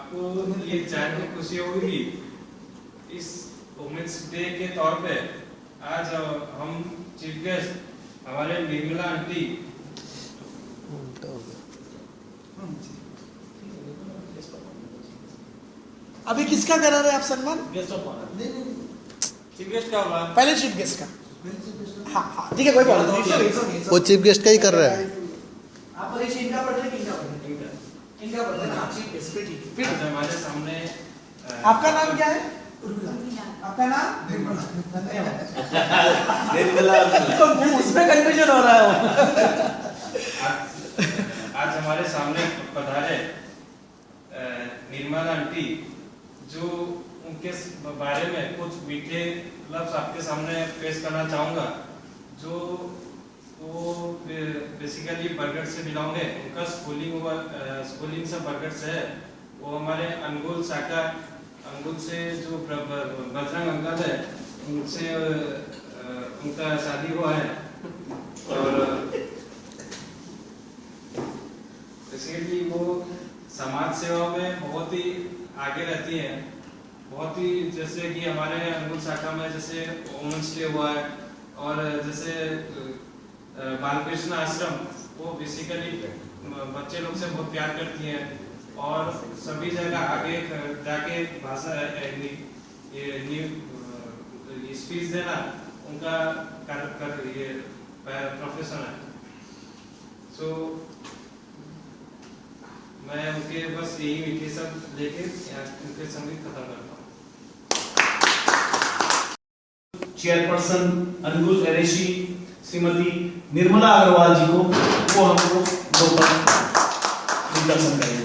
आपको ये जान के खुशी होगी इस वुमेन्स डे के तौर पे आज हम चीफ गेस्ट हमारे निर्मला आंटी अभी किसका करा रहे आप सम्मान? Guest of honour. Chief guest का होगा पहले चीफ गेस्ट का। हाँ हाँ ठीक है, कोई प्रॉब्लम नहीं। वो चीफ गेस्ट का ही कर रहा है। आप परीक्षा इनका पढ़ रहे इनका पढ़ रहे हाँ चीफ गेस्ट फिर हमारे सामने। आपका नाम क्या है? आपका नाम? निर्मला। उसमें कंफ्यूजन हो रहा है। आज हमारे सामने पधारे निर्मला आंटी, जो उनके बारे में कुछ मीठे लफ्ज आपके सामने पेश करना चाहूँगा। जो वो बेसिकली बरगढ़ से बिलोंग है, उनका स्कूलिंग सब बरगढ़ से है। वो हमारे अंगुल शाखा अंगुल से जो बजरंग अंकल है उनसे उनका शादी हुआ है और बेसिकली वो समाज सेवा में बहुत ही आगे रहती हैं। बहुत ही जैसे कि हमारे अंगुल शाखा में जैसे वुमेन्स डे हुआ है और जैसे बालकृष्ण आश्रम, वो बेसिकली बच्चे लोग से बहुत प्यार करती हैं और सभी जगह आगे जाके भाषा स्पीच देना उनका ये प्रोफेशन है। सो मैं उनके बस यही मीठे सब लेके उनके संगीत खत्म करता हूँ। चेयरपर्सन अनुगुल एरेशी श्रीमती निर्मला अग्रवाल जी को वो हमको दर्शन करेंगे।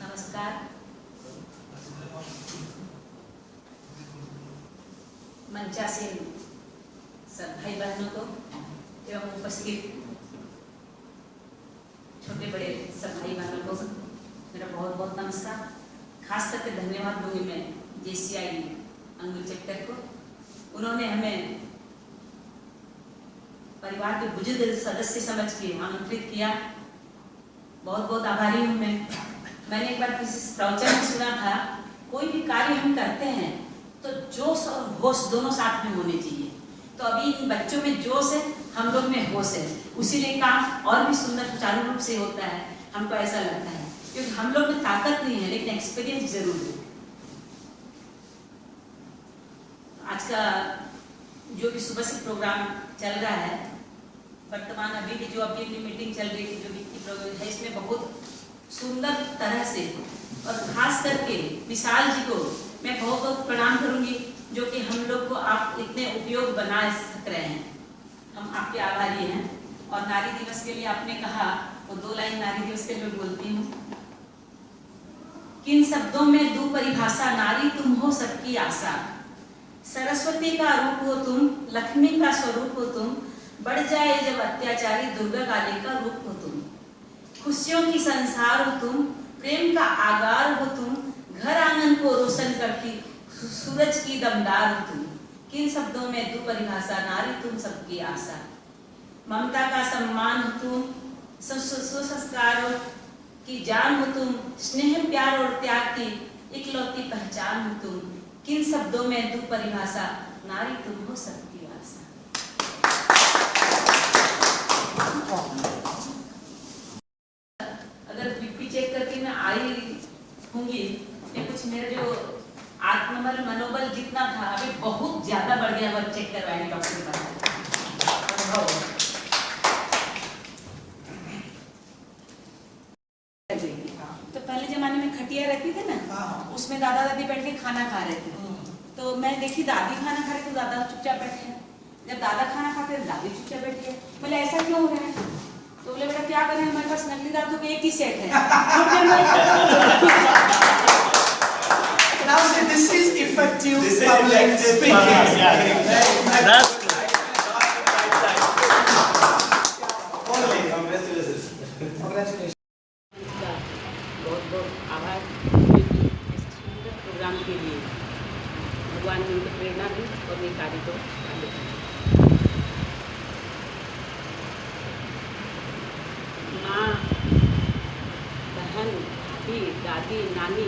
नमस्कार। मंचासीन सब भाई बहनों को एवं उपस्थित छोटे बड़े सब भाई बहनों को मेरा बहुत बहुत नमस्कार। खास करके धन्यवाद दूंगी मैं JCI अंगुल चैप्टर को। उन्होंने हमें परिवार के बुजुर्ग सदस्य समझ के आमंत्रित किया। बहुत बहुत आभारी हूँ मैं। मैंने एक बार किसी प्रवचन में सुना था, कोई भी कार्य हम करते हैं तो जोश और होश दोनों साथ में होने चाहिए। तो अभी इन बच्चों में जोश है, हम लोग में होश है, उसीलिए काम और भी सुंदर सुचारू रूप से होता है। हमको ऐसा लगता है क्योंकि हम लोग में ताकत नहीं है लेकिन एक्सपीरियंस जरूर है। आज का जो भी सुबह से प्रोग्राम चल रहा है, वर्तमान अभी की जो अभी की मीटिंग चल रही है, जो भी प्रोग्राम है, इसमें बहुत सुंदर तरह से और खास करके विशाल जी को मैं बहुत बहुत प्रणाम करूंगी, जो कि हम लोग को आप इतने उपयोग बना सक रहे हैं। हम आपके आभारी हैं। और नारी दिवस के लिए आपने कहा, वो 2 लाइन नारी दिवस के लिए बोलती हूँ। किन शब्दों में दू परिभाषा, नारी तुम हो सबकी आशा। सरस्वती का रूप हो तुम, लक्ष्मी का स्वरूप हो तुम, बढ़ जाए जब अत्याचारी दुर्गा काली का रूप हो तुम। खुशियों की संसार हो तुम, प्रेम का आगार हो तुम, घर आंगन को रोशन करती सूरज की दमदार हो तुम। किन शब्दों में दू परिभाषा, नारी तुम सबकी आशा। ममता का सम्मान हो तुम, सुसंस्कार की जान हो तुम, स्नेह प्यार और त्याग की इकलौती पहचान हो तुम। किन शब्दों में दू परिभाषा, नारी तुम हो सबकी आशा। अगर बीपी चेक करके मैं आई होंगी, ये कुछ मेरा जो आत्मबल मनोबल जितना था अभी बहुत ज्यादा बढ़ गया। अगर चेक करवाएंगे डॉक्टर के पास। तो पहले जमाने में खटिया रहती थी ना, उसमें दादा दादी बैठ के खाना खा रहे थे। तो मैं देखी दादी खाना खा रही तो दादा चुपचाप बैठे हैं। जब दादा खाना खाते थे दादी चुपचाप बैठी है। बोले ऐसा क्यों हो रहा है? तो बोले बेटा क्या करें, हमारे पास नकली दांतों के एक ही सेट है। Now see, this is effective public speaking. That's Congratulations. बहुत बहुत आभार इस सुंदर प्रोग्राम के लिए। भगवान ने उनको प्रेरणा दी और ये कार्य को आगे बढ़ाया। माँ, बहन, भाभी, दादी, नानी,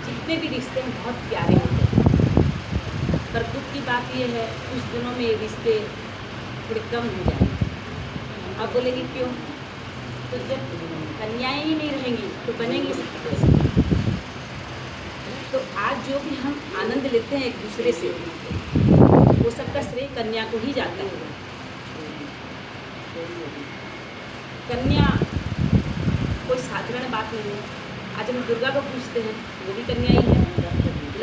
जितने भी रिश्ते हैं बहुत प्यारे होते हैं। पर दुख की बात यह है कुछ दिनों में ये रिश्ते थोड़े कम हो जाएंगे। अब बोलेंगे क्यों? तो जब कन्याएं ही नहीं रहेंगी तो बनेंगी कैसे? तो आज जो भी हम आनंद लेते हैं एक दूसरे से, वो सबका श्रेय कन्या को ही जाता है। कन्या कोई साधारण बात नहीं है। आज हम दुर्गा को पूछते हैं, वो भी कन्या ही है।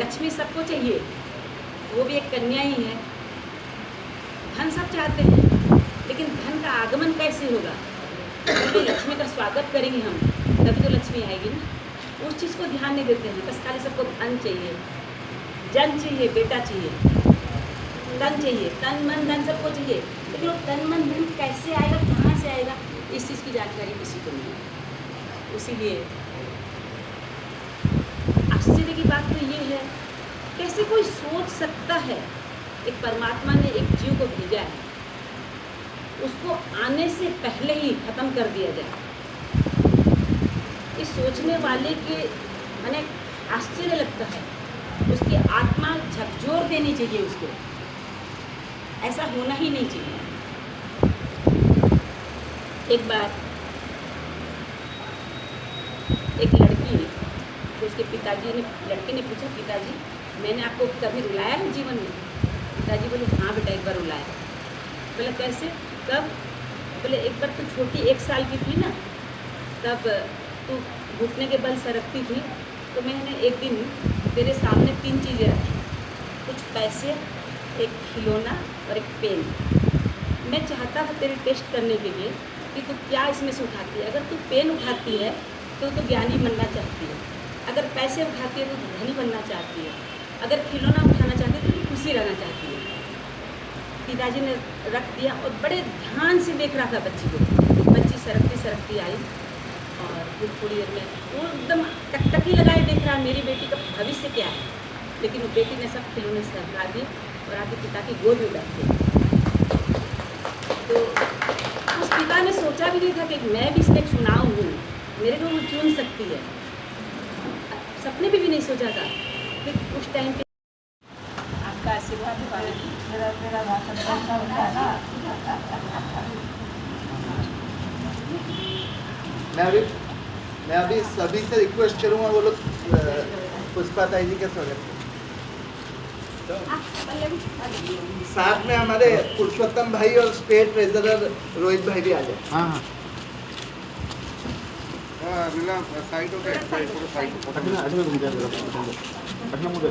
लक्ष्मी सबको चाहिए, वो भी एक कन्या ही है। धन सब चाहते हैं, लेकिन धन का आगमन कैसे होगा? क्योंकि लक्ष्मी का स्वागत करेंगे हम, तभी तो लक्ष्मी आएगी ना। उस चीज़ को ध्यान नहीं देते हैं। बस खाली सबको धन चाहिए, जन चाहिए, बेटा चाहिए, तन चाहिए, तन मन धन सबको चाहिए। लेकिन वो तन मन धन कैसे आएगा, कहाँ से आएगा, इस चीज़ की जानकारी किसी को नहीं है। इसीलिए आश्चर्य की बात तो ये है, कैसे कोई सोच सकता है एक परमात्मा ने एक जीव को भेजा है, उसको आने से पहले ही खत्म कर दिया जाए। इस सोचने वाले के माने आश्चर्य लगता है। उसकी आत्मा झकझोर देनी चाहिए उसको। ऐसा होना ही नहीं चाहिए। एक बार एक लड़की, तो उसके पिताजी ने, लड़के ने पूछा, पिताजी मैंने आपको कभी रुलाया है जीवन में? पिताजी बोले हाँ बेटा एक बार रुलाया। बोले कैसे, कब? बोले एक बार तो छोटी 1 साल की थी ना, तब तू घुटने के बल सरकती थी, तो मैंने एक दिन तेरे सामने 3 चीज़ें रखी, कुछ पैसे, एक खिलौना और एक पेन। मैं चाहता था तेरे टेस्ट करने के लिए कि तू क्या इसमें से उठाती है। अगर तू पेन उठाती है तो तू ज्ञानी बनना चाहती है, अगर पैसे उठाती है तो तू धनी बनना चाहती है, अगर खिलौना उठाना चाहती है तो तू खुशी रहना चाहती है। पिताजी ने रख दिया और बड़े ध्यान से देख रहा था बच्ची को। बच्ची सरकती सरकती आई और फिर थोड़ी देर में वो एकदम टकटकी लगाए देख रहा मेरी बेटी का भविष्य क्या है। लेकिन वो बेटी ने सब खिलौने सरका दिए और आके पिता की गोद में बैठ गई। तो उस पिता ने सोचा भी नहीं था कि मैं भी इसमें चुनाव हूँ, मेरे को वो चुन सकती है। सपने भी नहीं सोचा था। फिर उस टाइम पे आपका आशीर्वाद है बाबा जी। मेरा भाषण अच्छा होता है ना। मैं अभी सभी से रिक्वेस्ट करूँगा, वो लोग पुष्पा ताई जी का स्वागत। साथ में हमारे पुरुषोत्तम भाई और स्टेट ट्रेजरर रोहित भाई भी आ जाए। हाँ हाँ साइड हो गया, साइड अठना मुझे